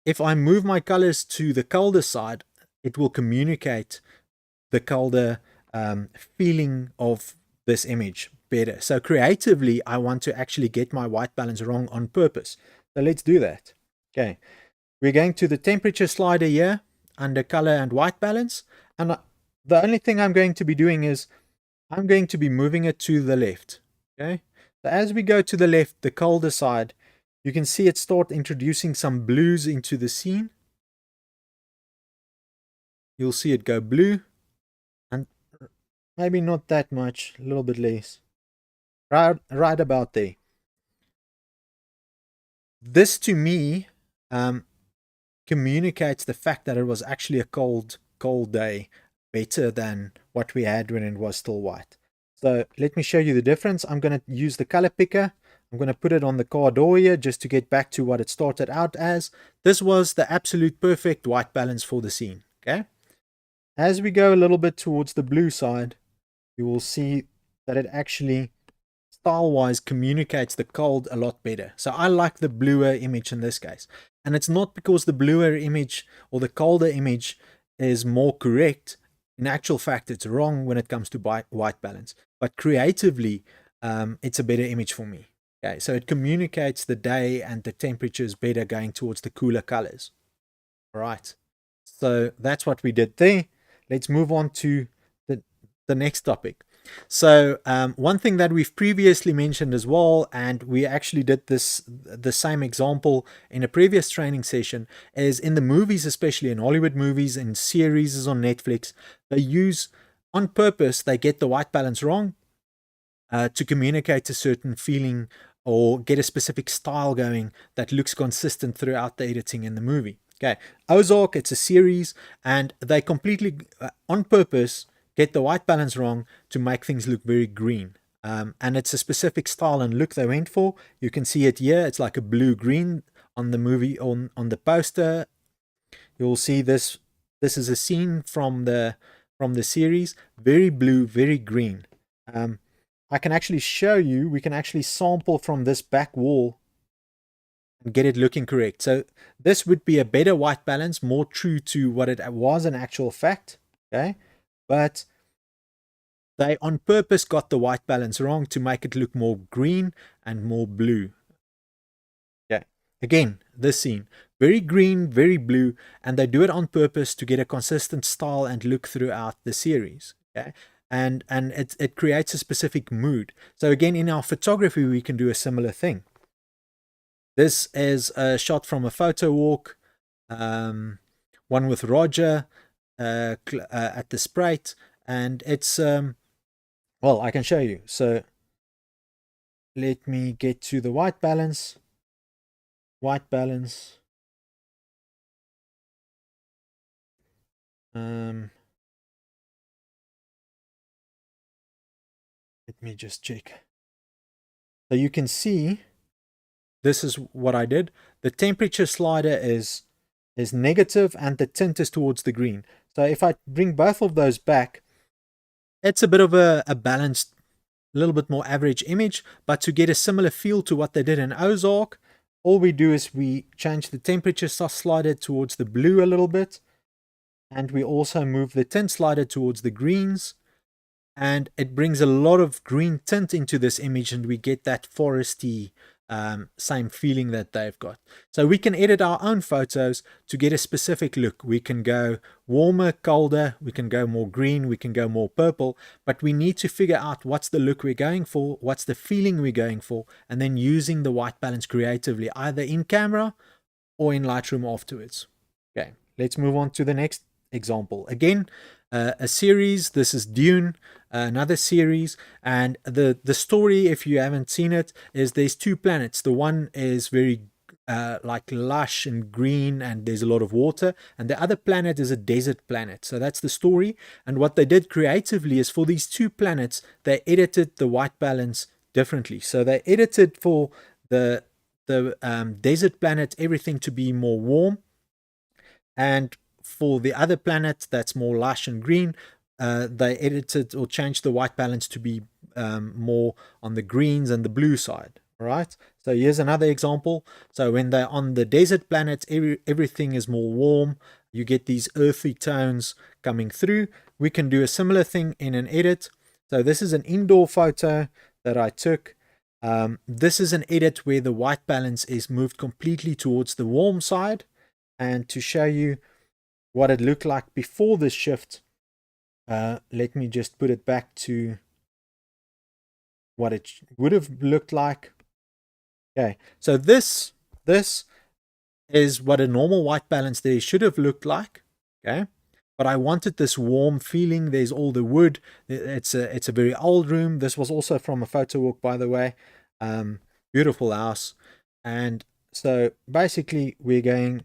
If I move my colors to the colder side, it will communicate the colder feeling of this image better. So creatively, I want to actually get my white balance wrong on purpose. So let's do that. Okay. We're going to the temperature slider here under color and white balance. And the only thing I'm going to be doing is I'm going to be moving it to the left. Okay. So as we go to the left, the colder side, you can see it start introducing some blues into the scene. You'll see it go blue, and maybe not that much, a little bit less. Right about there. This to me communicates the fact that it was actually a cold day, better than what we had when it was still white. So let me show you the difference. I'm going to use the color picker. I'm going to put it on the car door here just to get back to what it started out as. This was the absolute perfect white balance for the scene. Okay. As we go a little bit towards the blue side, you will see that it actually style-wise communicates the cold a lot better. So I like the bluer image in this case. And it's not because the bluer image or the colder image is more correct. In actual fact, it's wrong when it comes to white balance. But creatively, it's a better image for me. Okay, so it communicates the day and the temperatures better going towards the cooler colors. All right, so that's what we did there. Let's move on to the next topic. So one thing that we've previously mentioned as well, and we actually did the same example in a previous training session, is in the movies, especially in Hollywood movies and series on Netflix, they use, on purpose, they get the white balance wrong to communicate a certain feeling or get a specific style going that looks consistent throughout the editing in the movie. Okay, Ozark, it's a series, and they completely, on purpose, get the white balance wrong to make things look very green. And it's a specific style and look they went for. You can see it here. It's like a blue-green on the movie, on the poster. You'll see this. This is a scene from the series. Very blue, very green. I can actually show you. We can actually sample from this back wall and get it looking correct. So this would be a better white balance, more true to what it was in actual fact. Okay. But they on purpose got the white balance wrong to make it look more green and more blue. Okay. Again, this scene, very green, very blue, and they do it on purpose to get a consistent style and look throughout the series. Okay. and it creates a specific mood. So again, in our photography, we can do a similar thing. This is a shot from a photo walk, one with Roger at the Sprite, and it's well, I can show you. So let me get to the white balance. White balance. Let me just check. So you can see this is what I did. The temperature slider is negative and the tint is towards the green. So if I bring both of those back, it's a bit of a balanced, a little bit more average image, but to get a similar feel to what they did in Ozark, all we do is we change the temperature slider towards the blue a little bit, and we also move the tint slider towards the greens, and it brings a lot of green tint into this image, and we get that foresty same feeling that they've got. So we can edit our own photos to get a specific look. We can go warmer, colder, we can go more green, we can go more purple, but we need to figure out what's the look we're going for, what's the feeling we're going for, and then using the white balance creatively, either in camera or in Lightroom afterwards. Okay, let's move on to the next example. Again, a series. This is Dune, another series, and the story, if you haven't seen it, is there's two planets. The one is very like lush and green, and there's a lot of water, and the other planet is a desert planet. So that's the story. And what they did creatively is for these two planets, they edited the white balance differently. So they edited for the desert planet everything to be more warm, and for the other planet that's more lush and green, they edited or changed the white balance to be more on the greens and the blue side. All right, so here's another example. So when they're on the desert planet, everything is more warm. You get these earthy tones coming through. We can do a similar thing in an edit. So this is an indoor photo that I took. This is an edit where the white balance is moved completely towards the warm side. And to show you what it looked like before this shift, let me just put it back to what it would have looked like. Okay, so this is what a normal white balance there should have looked like. Okay, but I wanted this warm feeling. There's all the wood. It's a very old room. This was also from a photo walk, by the way. Beautiful house. And so basically we're going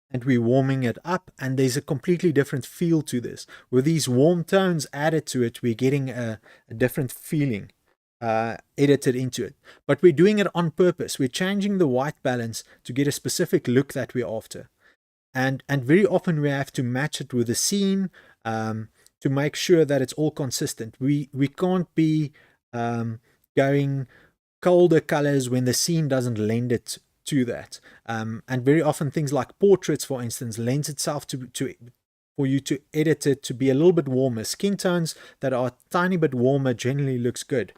and we're warming it up, and there's a completely different feel to this. With these warm tones added to it, we're getting a different feeling edited into it. But we're doing it on purpose. We're changing the white balance to get a specific look that we're after. And very often we have to match it with the scene to make sure that it's all consistent. We can't be going colder colors when the scene doesn't lend it to that. And very often things like portraits, for instance, lends itself to for you to edit it to be a little bit warmer. Skin tones that are a tiny bit warmer generally looks good.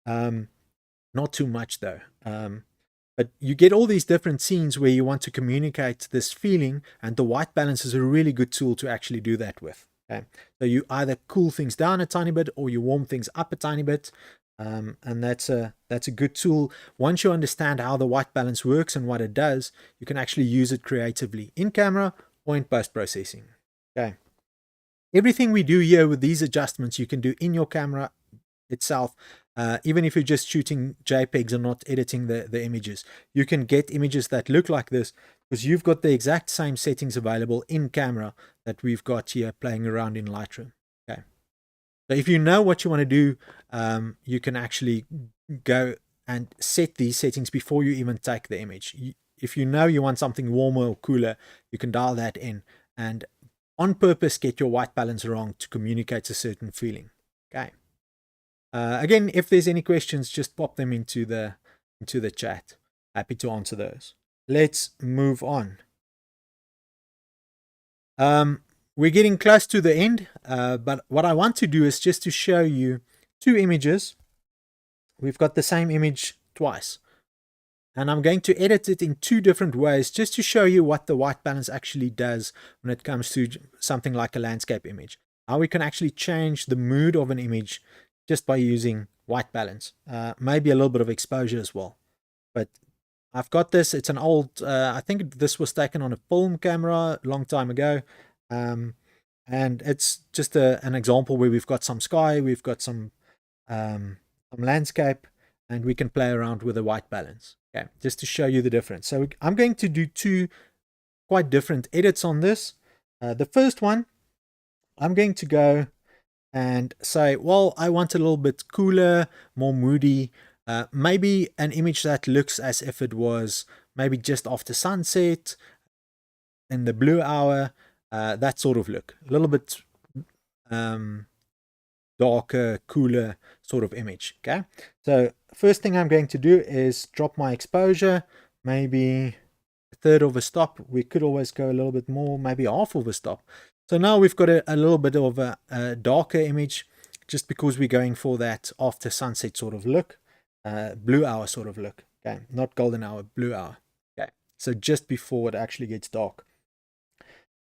Not too much though. But you get all these different scenes where you want to communicate this feeling, and the white balance is a really good tool to actually do that with. Okay? So you either cool things down a tiny bit or you warm things up a tiny bit. And that's a good tool. Once you understand how the white balance works and what it does, you can actually use it creatively in camera or in post-processing. Okay. Everything we do here with these adjustments, you can do in your camera itself. Even if you're just shooting JPEGs and not editing the images, you can get images that look like this because you've got the exact same settings available in camera that we've got here playing around in Lightroom. Okay. So if you know what you want to do, you can actually go and set these settings before you even take the image. If you know you want something warmer or cooler, you can dial that in and on purpose get your white balance wrong to communicate a certain feeling. Okay. Again, if there's any questions, just pop them into the chat. Happy to answer those. Let's move on. We're getting close to the end, but what I want to do is just to show you two images. We've got the same image twice, and I'm going to edit it in two different ways just to show you what the white balance actually does when it comes to something like a landscape image. how we can actually change the mood of an image just by using white balance. Maybe a little bit of exposure as well. But I've got this. It's an old, I think this was taken on a film camera a long time ago. And it's just an example where we've got some sky, we've got some landscape, and we can play around with the white balance. Okay, just to show you the difference. So I'm going to do two quite different edits on this. The first one, I'm going to go and say, well, I want a little bit cooler, more moody, maybe an image that looks as if it was maybe just after sunset, in the blue hour, that sort of look. A little bit darker, cooler sort of image. Okay, so first thing I'm going to do is drop my exposure, maybe a third of a stop. We could always go a little bit more, maybe half of a stop. So now we've got a little bit of a darker image, just because we're going for that after sunset sort of look, blue hour sort of look. Okay, not golden hour, blue hour. Okay, so just before it actually gets dark.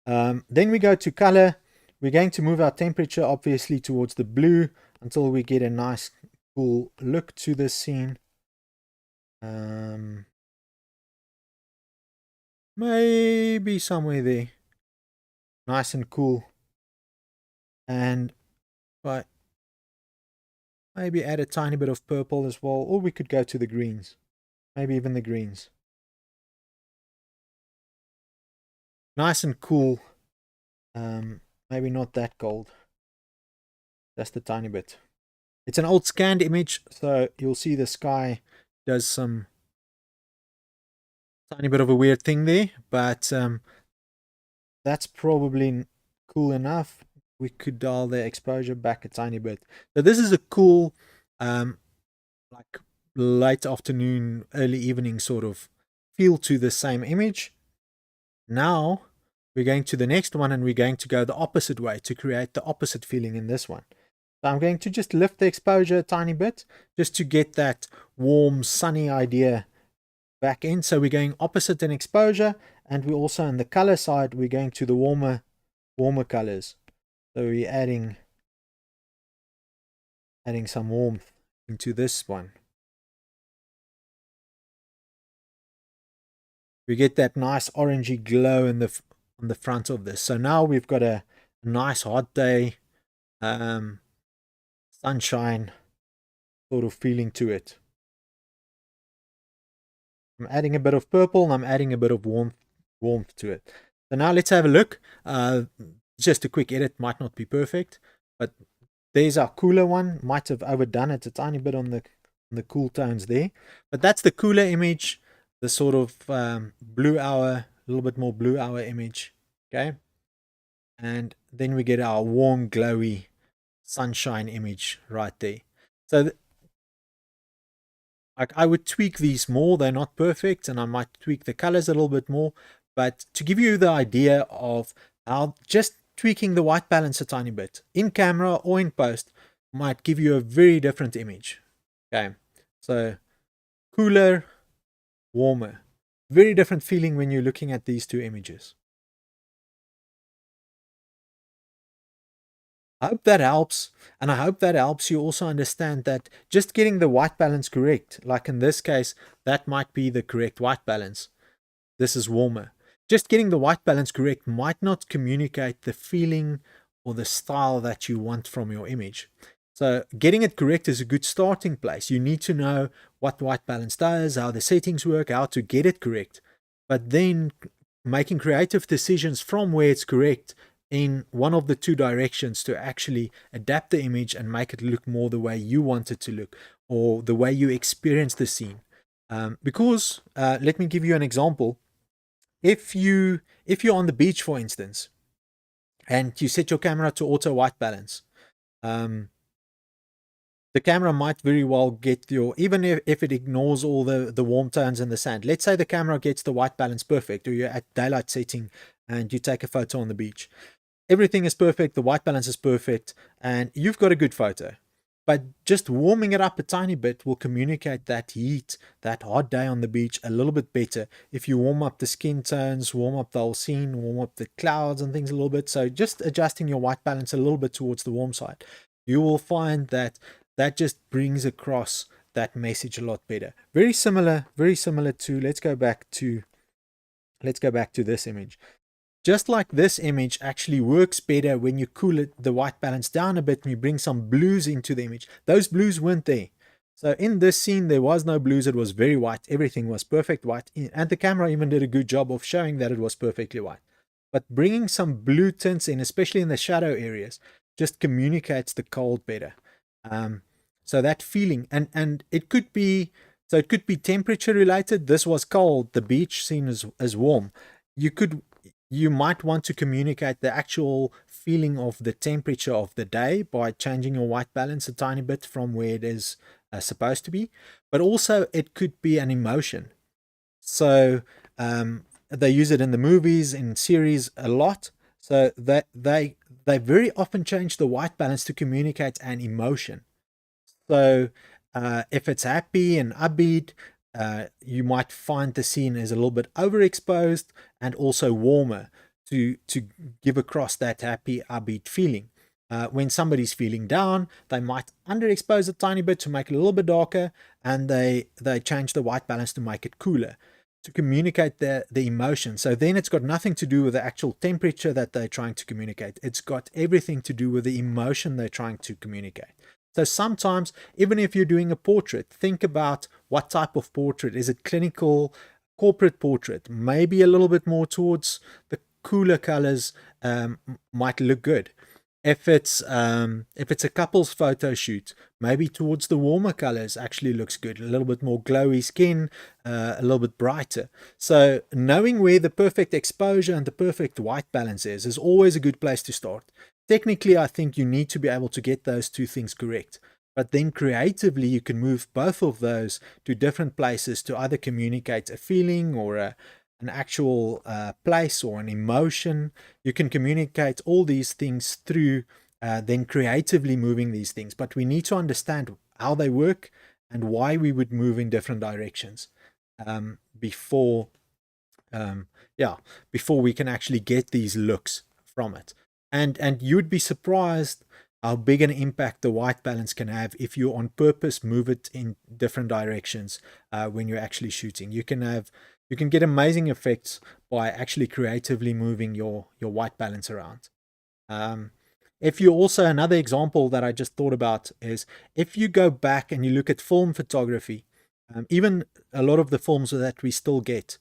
Then we go to color. We're going to move our temperature obviously towards the blue until we get a nice cool look to this scene. Maybe somewhere there. Nice and cool. And but maybe add a tiny bit of purple as well, or we could go to the greens. Maybe even the greens. Nice and cool. Maybe not that gold. Just a tiny bit. It's an old scanned image, so you'll see the sky does some tiny bit of a weird thing there, but that's probably cool enough. We could dial the exposure back a tiny bit. So this is a cool, like late afternoon, early evening sort of feel to the same image. Now we're going to the next one, and we're going to go the opposite way to create the opposite feeling in this one. So I'm going to just lift the exposure a tiny bit just to get that warm, sunny idea back in. So we're going opposite in exposure, and we're also on the color side, we're going to the warmer colors. So we're adding some warmth into this one. We get that nice orangey glow in the on the front of this. So now we've got a nice hot day, sunshine sort of feeling to it. I'm adding a bit of purple, and I'm adding a bit of warmth to it. So now let's have a look. Just a quick edit, might not be perfect, but there's our cooler one. Might have overdone it a tiny bit on the cool tones there, but that's the cooler image, the sort of blue hour, a little bit more blue hour image. Okay, and then we get our warm, glowy sunshine image right there. So I would tweak these more. They're not perfect, and I might tweak the colors a little bit more, but to give you the idea of how just tweaking the white balance a tiny bit in camera or in post might give you a very different image. Okay, so cooler, warmer, very different feeling when you're looking at these two images. I hope that helps, and I hope that helps you also understand that just getting the white balance correct, like in this case, that might be the correct white balance. This is warmer. Just getting the white balance correct might not communicate the feeling or the style that you want from your image. So getting it correct is a good starting place. You need to know what white balance does, how the settings work, how to get it correct. But then making creative decisions from where it's correct in one of the two directions to actually adapt the image and make it look more the way you want it to look, or the way you experience the scene. Because let me give you an example. If you're on the beach, for instance, and you set your camera to auto white balance, the camera might very well get your, even if it ignores all the warm tones and the sand. Let's say the camera gets the white balance perfect, or you're at daylight setting and you take a photo on the beach. Everything is perfect, the white balance is perfect, and you've got a good photo. but just warming it up a tiny bit will communicate that heat, that hot day on the beach a little bit better. If you warm up the skin tones, warm up the whole scene, warm up the clouds and things a little bit, so just adjusting your white balance a little bit towards the warm side, you will find that that just brings across that message a lot better. Very similar to, let's go back to this image. Just like this image actually works better when you cool the white balance down a bit and you bring some blues into the image. Those blues weren't there. So in this scene, there was no blues. It was very white. Everything was perfect white. And the camera even did a good job of showing that it was perfectly white. But bringing some blue tints in, especially in the shadow areas, just communicates the cold better. So that feeling, and it could be, so it could be temperature related. This was cold. The beach scene is warm. You might want to communicate the actual feeling of the temperature of the day by changing your white balance a tiny bit from where it is supposed to be. But also it could be an emotion. So they use it in the movies, in series a lot. So that they very often change the white balance to communicate an emotion. So if it's happy and upbeat, you might find the scene is a little bit overexposed and also warmer to give across that happy, upbeat feeling. When somebody's feeling down, they might underexpose a tiny bit to make it a little bit darker, and they change the white balance to make it cooler, to communicate the emotion. So then it's got nothing to do with the actual temperature that they're trying to communicate. It's got everything to do with the emotion they're trying to communicate. So sometimes, even if you're doing a portrait, think about what type of portrait. Is it clinical, corporate portrait? Maybe a little bit more towards the cooler colors might look good. If it's a couple's photo shoot, maybe towards the warmer colors actually looks good. A little bit more glowy skin, a little bit brighter. So knowing where the perfect exposure and the perfect white balance is always a good place to start. Technically, I think you need to be able to get those two things correct. But then creatively, you can move both of those to different places to either communicate a feeling or an actual place or an emotion. You can communicate all these things through then creatively moving these things. But we need to understand how they work and why we would move in different directions before we can actually get these looks from it. And you'd be surprised how big an impact the white balance can have if you on purpose move it in different directions when you're actually shooting. You can get amazing effects by actually creatively moving your white balance around. If you also, another example that I just thought about is if you go back and you look at film photography, even a lot of the films that we still get,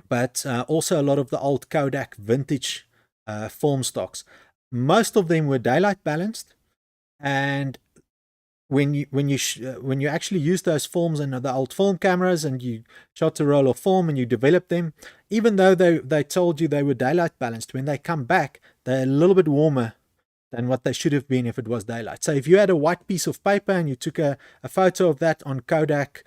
but also a lot of the old Kodak vintage film stocks, most of them were daylight balanced, and when you actually use those films and the old film cameras and you shot a roll of film and you developed them, even though they told you they were daylight balanced, when they come back they're a little bit warmer than what they should have been if it was daylight. So if you had a white piece of paper and you took a photo of that on Kodak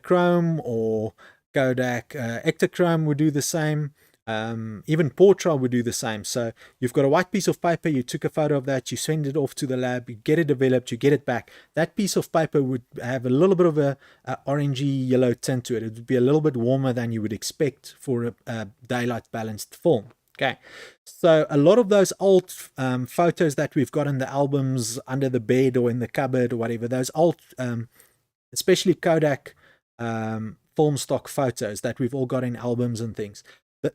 Chrome or Kodak Ektachrome would do the same. Even Portra would do the same. So you've got a white piece of paper, you took a photo of that, you send it off to the lab, you get it developed, you get it back. That piece of paper would have a little bit of a orangey yellow tint to it. It would be a little bit warmer than you would expect for a daylight balanced film. Okay, so a lot of those old photos that we've got in the albums under the bed or in the cupboard or whatever, those old especially Kodak film stock photos that we've all got in albums and things,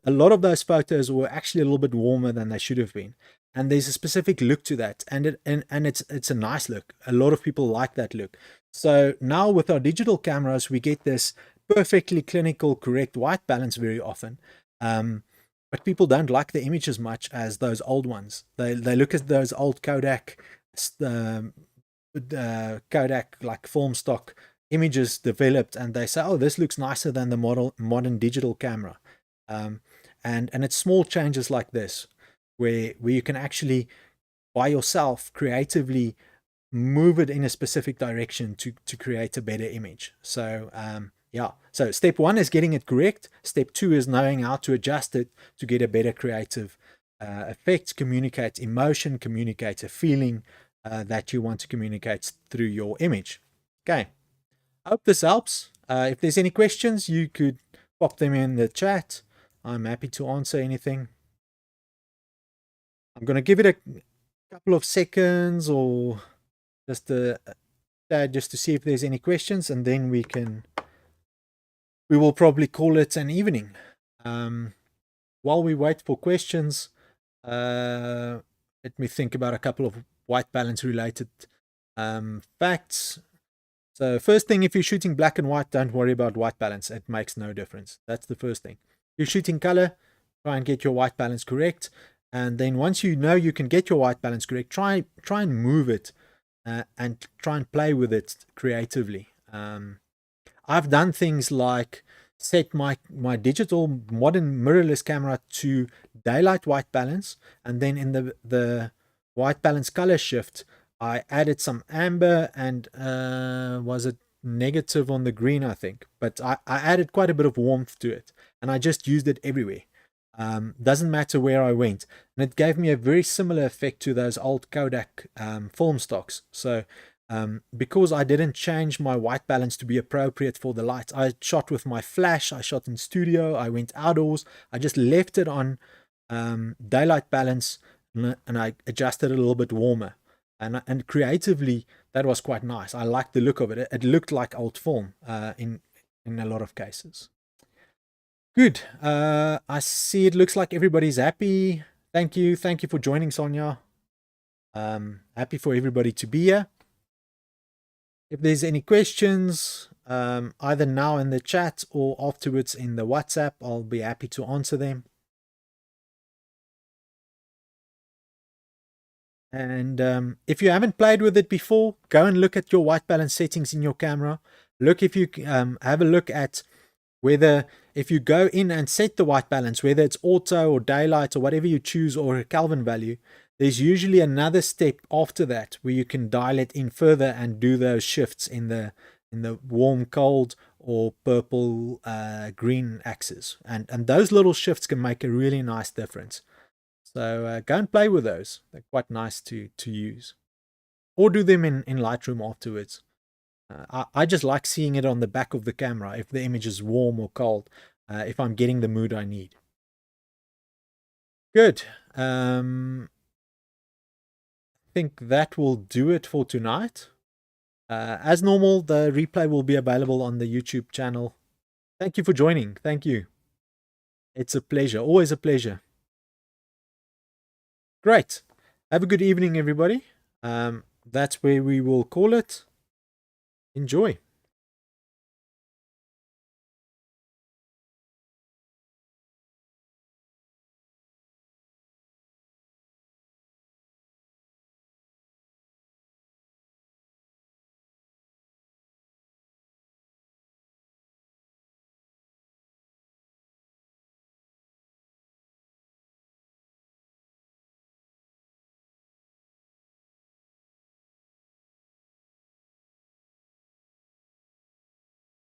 a lot of those photos were actually a little bit warmer than they should have been, and there's a specific look to that, and it's a nice look. A lot of people like that look. So now with our digital cameras, we get this perfectly clinical, correct white balance very often, but people don't like the image as much as those old ones. They look at those old Kodak like film stock images developed, and they say, oh, this looks nicer than the modern digital camera. And it's small changes like this where you can actually by yourself creatively move it in a specific direction to create a better image. So so step one is getting it correct. Step two is knowing how to adjust it to get a better creative effect, communicate emotion, communicate a feeling, that you want to communicate through your image. Okay, I hope this helps. If there's any questions, you could pop them in the chat. I'm happy to answer anything. I'm going to give it a couple of seconds or just just to see if there's any questions, and then we will probably call it an evening. While we wait for questions, let me think about a couple of white balance related facts. So first thing, if you're shooting black and white, don't worry about white balance. It makes no difference. That's the first thing. If you're shooting color, try and get your white balance correct. And then once you know you can get your white balance correct, try and move it and try and play with it creatively. I've done things like set my digital modern mirrorless camera to daylight white balance, and then in the white balance color shift, I added some amber and was it negative on the green, I think, but I added quite a bit of warmth to it, and I just used it everywhere. Doesn't matter where I went, and it gave me a very similar effect to those old Kodak film stocks. So because I didn't change my white balance to be appropriate for the light, I shot with my flash, I shot in studio, I went outdoors, I just left it on daylight balance, and I adjusted it a little bit warmer, and creatively that was quite nice. I liked the look of it. It looked like old film in a lot of cases. Good. I see it looks like everybody's happy. Thank you for joining, Sonia. Happy for everybody to be here. If there's any questions, either now in the chat or afterwards in the WhatsApp, I'll be happy to answer them. And if you haven't played with it before, go and look at your white balance settings in your camera. Look if you have a look at whether, if you go in and set the white balance, whether it's auto or daylight or whatever you choose, or a Kelvin value, there's usually another step after that where you can dial it in further and do those shifts in the warm, cold, or purple, green axis. And those little shifts can make a really nice difference. So go and play with those. They're quite nice to use. Or do them in Lightroom afterwards. I just like seeing it on the back of the camera if the image is warm or cold, if I'm getting the mood I need. Good. I think that will do it for tonight. As normal, the replay will be available on the YouTube channel. Thank you for joining. Thank you. It's a pleasure. Always a pleasure. Great. Have a good evening, everybody. That's where we will call it. Enjoy.